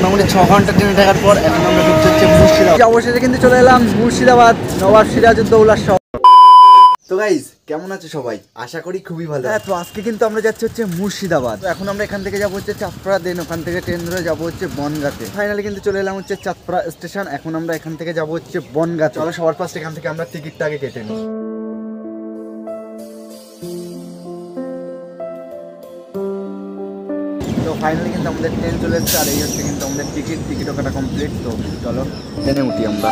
মোটামুটি 6 ঘন্টা ট্রেনে থাকার পর এখন আমরা ঢুকতে হচ্ছে মুর্শিদাবাদ। অবশেষে কিন্তু চলে এলাম মুর্শিদাবাদ, নবাব সিরাজউদ্দৌলা শহর। তো গাইস কেমন আছে সবাই? আশা করি খুবই ভালো। তো আজকে কিন্তু আমরা যাচ্ছি হচ্ছে মুর্শিদাবাদ। তো এখন আমরা এখান থেকে যাবো হচ্ছে চাঁদপাড়া, দেন ওখান থেকে ট্রেন ধরে যাবো হচ্ছে বনগাঁতে। ফাইনালি কিন্তু চলে এলাম হচ্ছে চাঁদপাড়া স্টেশন। এখন আমরা এখান থেকে যাবো হচ্ছে বনগাঁ। চলো সবার ফার্স্ট এখান থেকে আমরা টিকিটটা আগে কেটে নিই। তো ফাইনালি কিন্তু আমাদের ট্রেন চলে এসেছে, আর এই হচ্ছে কিন্তু আমাদের টিকিটও কাটা কমপ্লিট। তো চলো ট্রেনে উঠি আমরা।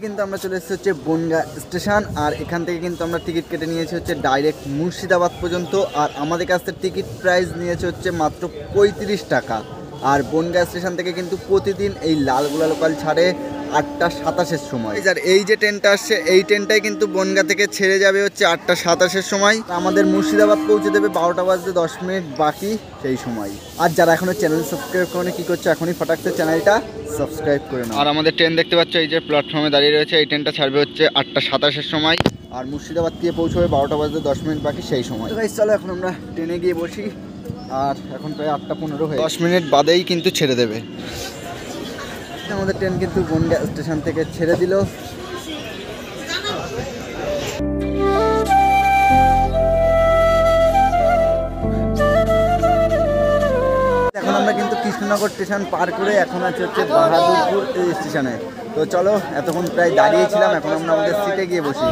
কিন্তু আমরা চলে এসেছি হচ্ছে বনগাঁ স্টেশন, আর এখান থেকে কিন্তু আমরা টিকিট কেটে নিয়েছি হচ্ছে ডাইরেক্ট মুর্শিদাবাদ পর্যন্ত। আর আমাদের কাছ থেকে টিকিট প্রাইস নিয়েছে হচ্ছে মাত্র 35 টাকা। আর বনগাঁ স্টেশন থেকে কিন্তু প্রতিদিন এই লালগোলা লোকাল ছাড়ে 8:27-এর সময়। আর এই যে ট্রেনটা আসছে, এই ট্রেনটাই কিন্তু বনগাঁ থেকে ছেড়ে যাবে হচ্ছে 8:27-এর সময়। আমাদের মুর্শিদাবাদ পৌঁছে দেবে 12:10 বাকি সেই সময়। আর যারা এখনো চ্যানেল সাবস্ক্রাইব করে কি করছে, এখনই ফটাকতে চ্যানেলটা সাবস্ক্রাইব করে নাও। আর আমাদের ট্রেন দেখতে পাচ্ছ, এই যে প্ল্যাটফর্মে দাঁড়িয়ে রয়েছে, এই ট্রেনটা ছাড়বে হচ্ছে 8:27-এর সময়। আর মুর্শিদাবাদ দিয়ে পৌঁছবে 12:10 বাকি সেই সময়। চলো এখন আমরা ট্রেনে গিয়ে বসি। আর এখন প্রায় 8:15 হয়ে 10 মিনিট বাদেই কিন্তু ছেড়ে দেবে। আমাদের ট্রেন কিন্তু বনগাঁ স্টেশন থেকে ছেড়ে দিল। এখন আমরা কিন্তু কৃষ্ণনগর স্টেশন পার করে এখন আছে হচ্ছে বাহাদুরপুর এই স্টেশনে। তো চলো এতক্ষণ প্রায় দাঁড়িয়েছিলাম, এখন আমরা আমাদের সিটে গিয়ে বসি।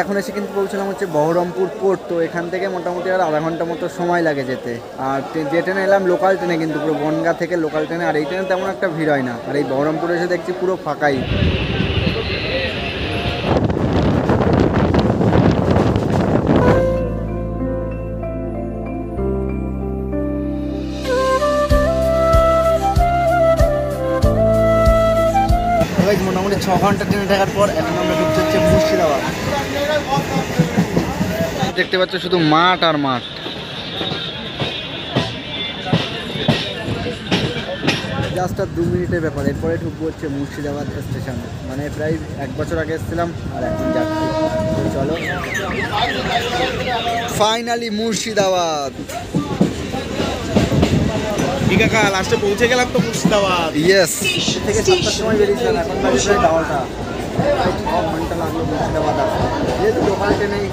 এখন এসে কিন্তু পৌঁছলাম হচ্ছে বহরমপুর পোর্ট। তো এখান থেকে মোটামুটি আর আধা ঘন্টা মতো সময় লাগে যেতে। আর যে ট্রেনে এলাম লোকাল ট্রেনে, কিন্তু পুরো বনগাঁ থেকে লোকাল ট্রেনে। আর এই ট্রেনে তেমন একটা ভিড় হয় না। আর এই বহরমপুরে এসে দেখছি পুরো ফাঁকাই। মোটামুটি 6 ঘন্টা ট্রেনে থাকার পর এখন আমরা ঢুকতে হচ্ছে মুর্শিদাবাদ। দেখতে পাচ্ছ শুধু মাঠ আর মাঠ। জাস্ট আর 2 মিনিটের ব্যাপার, এরপরে ঢুকবো হচ্ছে মুর্শিদাবাদ স্টেশনে। মানে প্রায় 1 বছর আগে এসেছিলাম আর এখন যাচ্ছি। চলো ফাইনালি মুর্শিদাবাদ। কাকা লাস্টে পৌঁছে গেলাম তো মুর্শিদাবাদ। ইয়েস, থেকে 7টার সময় বেরিয়েছিলাম, এখন বাজে প্রায় 12টা। 6 ঘন্টা লাগলো মুর্শিদাবাদ আসতে, যেহেতু লোকাল ট্রেনেই।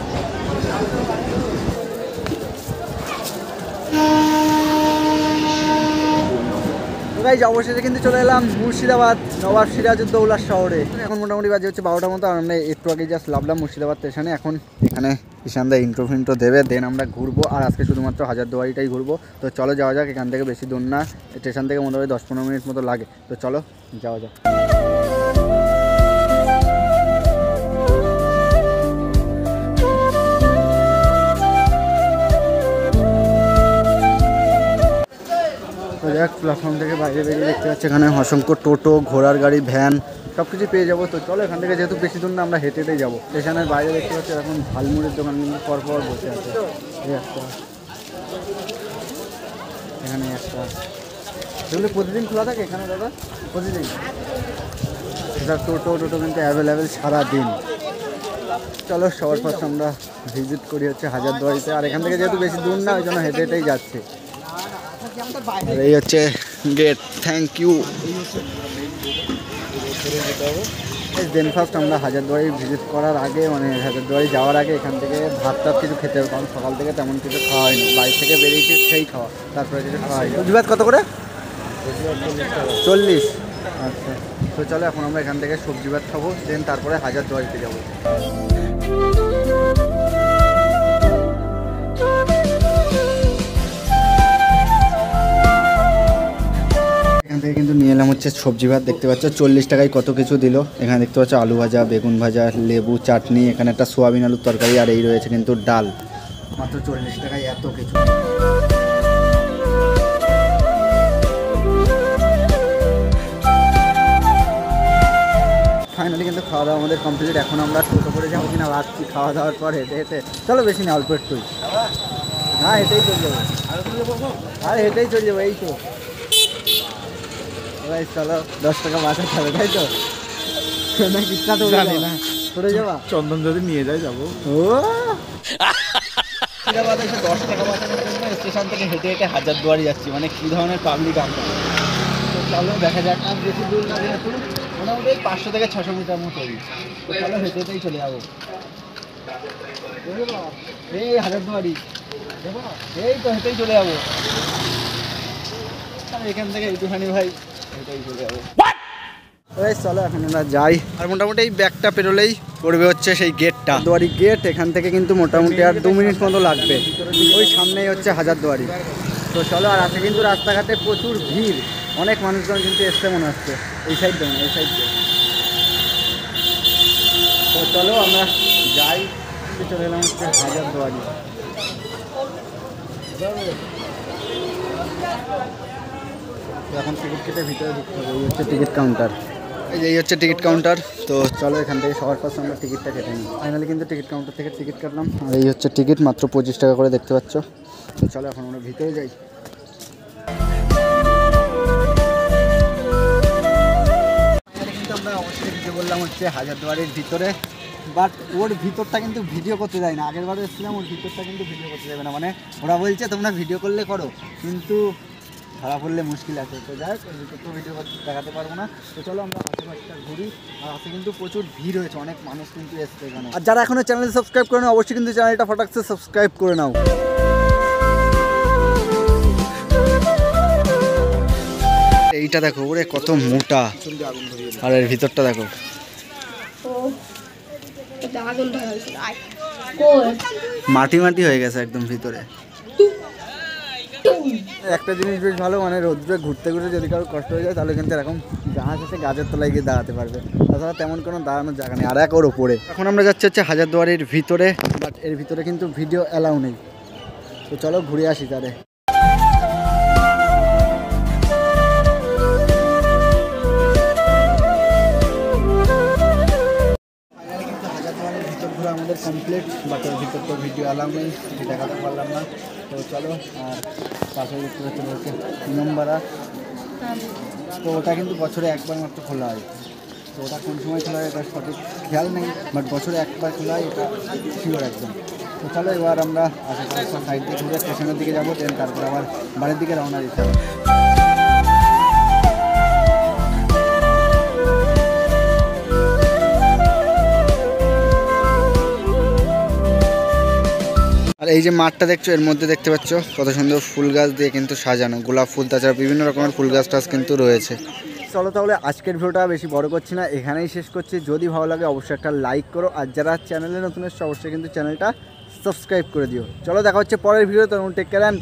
অবশেষে কিন্তু চলে এলাম মুর্শিদাবাদ, নবাব সিরাজউদ্দৌলা শহরে। এখন মোটামুটি বাজে হচ্ছে 12টার মতো। আর আমরা একটু আগে জাস্ট নামলাম মুর্শিদাবাদ স্টেশনে। এখন এখানে ঈশানদা ইন্ট্রো দেবে, দেন আমরা ঘুরবো। আর আজকে শুধুমাত্র হাজারদুয়ারিটাই ঘুরবো। তো চলো যাওয়া যাক। এখান থেকে বেশি দূর না, স্টেশন থেকে মোটামুটি 10-15 মিনিট মতো লাগে। তো চলো যাওয়া যাক। প্ল্যাটফর্ম থেকে বাইরে বেরিয়ে দেখতে পাচ্ছি এখানে অসংখ্য টোটো, ঘোড়ার গাড়ি, ভ্যান সব কিছু পেয়ে যাবো। তো চলো এখান থেকে, যেহেতু বেশি দূর না, আমরা হেঁটেই যাবো। স্টেশনের বাইরে দেখতে পাচ্ছি এখন ঝালমুড়ির দোকান কিন্তু পরপর বসে আছে। এই একটা, এখানে একটা। সেগুলো প্রতিদিন খোলা থাকে এখানে দাদা? প্রতিদিন এটা টোটো কিন্তু অ্যাভেলেবেল সারাদিন। চলো সবার ফার্স্ট আমরা ভিজিট করি হচ্ছে হাজারদুয়ারিতে। আর এখান থেকে যেহেতু বেশি দূর না, ওই জন্য হেঁটেই যাচ্ছে। এই হচ্ছে gate, thank you. Then first আমরা হাজারদুয়ারি ভিজিট করার আগে, মানে হাজারদুয়ারি যাওয়ার আগে এখান থেকে ভাত কিছু খেতে হবে, কারণ সকাল থেকে তেমন কিছু খাওয়া হয়নি। বাড়ি থেকে বেরিয়েছি সেই খাওয়া, তারপরে কিছু খাওয়া হয়নি। সবজি ভাত কত করে? 40। আচ্ছা, তো চলো এখন আমরা এখান থেকে সবজি ভাত খাবো, দেন তারপরে হাজারদুয়ারিতে যাবো। এখান থেকে কিন্তু নিয়ে এলাম হচ্ছে সবজি ভাত। দেখতে পাচ্ছ 40 টাকায় কত কিছু দিল। এখানে দেখতে পাচ্ছ আলু ভাজা, বেগুন ভাজা, লেবু, চাটনি, এখানে একটা সোয়াবিন আলুর তরকারি, আর এই রয়েছে কিন্তু ডাল। মাত্র 40 টাকায় এত কিছু। ফাইনালি কিন্তু খাওয়া দাওয়া আমাদের কমপ্লিট। এখন আমরা টোটো করে যাবো কিনা ভাবছি, খাওয়া দাওয়ার পর হেঁটে হেঁটে। চলো বেশি না, অল্প একটুই। হ্যাঁ হেঁটেই চলে যাবো, আর হেঁটেই চলে যাবো, এই তো ভাই। চলো 10 টাকা বাঁচাতে হবে, তাই তো? না কিচ্ছা তো জানি না, করে যাবা। চন্দন যদি নিয়ে যায় যাবো। ও মুর্শিদাবাদ এসে 10 টাকা বাঁচানোর জন্য স্টেশন থেকে হেঁটে হেঁটে হাজারদুয়ারি যাচ্ছি, মানে কী ধরনের পাবলিক আমরা। তো চলো দেখা যাক, আর বেশি দূর না, যেহেতু মোটামুটি 500 থেকে 600 মিটার মতো। তো চলো হেঁটে হেঁটেই চলে যাবো। এই হাজারদুয়ারি, এই তো হেঁটেই চলে যাবো। এখান থেকে একটুখানি ভাই হেঁটেই চলে যাবো। ওই চলো এখন আমরা যাই। আর মোটামুটি এই ব্যাগটা পেরোলেই পড়বে হচ্ছে সেই গেটটা, দুয়ারি গেট। এখান থেকে কিন্তু মোটামুটি আর 2 মিনিট মতো লাগবে। ওই সামনেই হচ্ছে হাজারদুয়ারি। তো চলো, আর আছে কিন্তু রাস্তাঘাটে প্রচুর ভিড়, অনেক মানুষজন কিন্তু এসছে মনে হচ্ছে। এই সাইড দেবো, এই সাইড দিয়ে। তো চলো আমরা যাই, চলে এলাম হচ্ছে হাজারদুয়ারি। এখন টিকিট কেটে ভিতরে ঢুকতে হবে। এই হচ্ছে টিকিট কাউন্টার, এই হচ্ছে টিকিট কাউন্টার। তো চলো এখান থেকে সবার পাশে আমরা টিকিটটা কেটে নিই। ফাইনালি কিন্তু টিকিট কাউন্টার থেকে টিকিট কাটলাম, আর এই হচ্ছে টিকিট, মাত্র 25 টাকা করে, দেখতে পাচ্ছ। তো চলো এখন আমরা ভিতরে যাই। ফাইনালি কিন্তু আমরা অবশ্যই ভিডিও বললাম হচ্ছে হাজারদুয়ারির ভিতরে, বাট ওর ভিতরটা কিন্তু ভিডিও করতে দেয় না। আগের বারে এসেছিলাম, ওর ভিতরটা কিন্তু ভিডিও করতে দেবে না। মানে ওরা বলছে তোমরা ভিডিও করলে করো, কিন্তু ধরা পড়লে মুশকিল আছে। তো যাই হোক, তো ভিডিও দেখাতে পারবো না। তো চলো আমরা আশেপাশটা ঘুরি। আর আজকে কিন্তু প্রচুর ভিড় হয়েছে, অনেক মানুষ কিন্তু এসছে এখানে। আর যারা এখনো চ্যানেল সাবস্ক্রাইব করে নাও, অবশ্যই কিন্তু চ্যানেলটা ফটাকসে সাবস্ক্রাইব করে নাও। এইটা দেখো, ওরে কত মোটা, আর এর ভিতরটা দেখো। মাটি মাটি হয়ে গেছে একদম ভিতরে। একটা জিনিস বেশ ভালো, মানে রোদ্রে ঘুরতে ঘুরতে যদি কারো কষ্ট হয়ে যায়, তাহলে কিন্তু এরকম গাছ আছে, গাছের তলায় গিয়ে দাঁড়াতে পারবে। তাছাড়া তেমন কোনো দাঁড়ানোর জায়গা নেই। আর এক ওর ওপরে এখন আমরা যাচ্ছি হচ্ছে হাজারদুয়ারির ভিতরে, বাট এর ভিতরে কিন্তু ভিডিও অ্যালাউ নেই। তো চলো ঘুরে আসি তারে। ভিতর ঘুরে আমাদের কমপ্লিট, বাট ওর ভিতর তো ভিডিও অ্যালাউ নেই, সেটা দেখাতে পারলাম না। তো চলো, আর পাশে দেখতে পাচ্ছি হচ্ছে ইমামবাড়া। তো ওটা কিন্তু বছরে একবার মাত্র খোলা হয়। তো ওটা কোন সময় খোলা হয় এটা সঠিক খেয়াল নেই, বাট বছরে একবার খোলা হয়, এটা শিওর একদম। তো চলো এবার আমরা আশেপাশে সাইড দিয়ে ঘুরে স্টেশনের দিকে যাবো, দেন তারপর আবার বাড়ির দিকে রওনা দিতে হবে। আর এই যে মাঠটা দেখছো, এর মধ্যে দেখতে পাচ্ছ কত সুন্দর ফুল গাছ দিয়ে কিন্তু সাজানো, গোলাপ ফুল, তাছাড়া বিভিন্ন রকমের ফুল গাছ টাছ কিন্তু রয়েছে। চলো তাহলে আজকের ভিডিওটা বেশি বড় করছি না, এখানেই শেষ করছি। যদি ভালো লাগে অবশ্যই একটা লাইক করো, আর যারা চ্যানেলে নতুন এসছে অবশ্যই কিন্তু চ্যানেলটা সাবস্ক্রাইব করে দিও। চলো দেখা হচ্ছে পরের ভিডিও, তখন টেক কেয়ার।